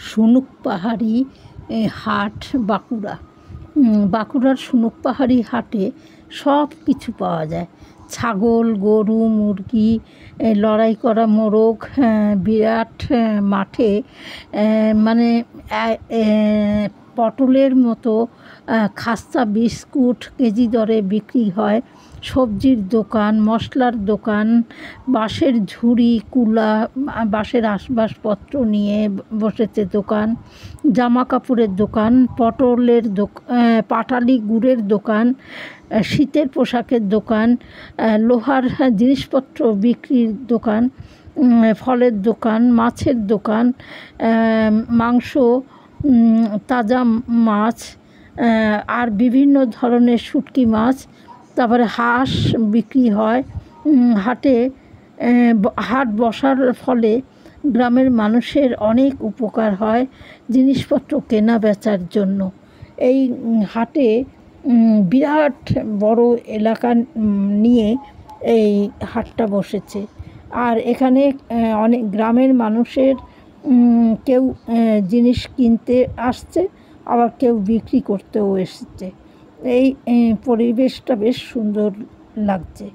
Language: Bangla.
সুনুক পাহাড়ি হাট বাঁকুড়া। বাঁকুড়ার সুনুক পাহাড়ি হাটে সব কিছু পাওয়া যায়। ছাগল, গরু, মুরগি, লড়াই করা মোরগ, বিরাট মাঠে মানে পটলের মতো খাস্তা বিস্কুট কেজি দরে বিক্রি হয়। সবজির দোকান, মশলার দোকান, বাঁশের ঝুড়ি, কুলা, বাঁশের আসবাবপত্র নিয়ে বসেছে দোকান, জামা কাপড়ের দোকান, পটলের পাটালি গুড়ের দোকান, শীতের পোশাকের দোকান, লোহার জিনিসপত্র বিক্রির দোকান, ফলের দোকান, মাছের দোকান, মাংস, তাজা মাছ, আর বিভিন্ন ধরনের শুটকি মাছ, তারপরে হাঁস বিক্রি হয়। হাট বসার ফলে গ্রামের মানুষের অনেক উপকার হয় জিনিসপত্র কেনা বেচার জন্য। এই হাটে বিরাট বড় এলাকা নিয়ে এই হাটটা বসেছে। আর এখানে অনেক গ্রামের মানুষের কেউ জিনিস কিনতে আসছে, আবার কেউ বিক্রি করতেও এসেছে। এই পরিবেশটা বেশ সুন্দর লাগছে।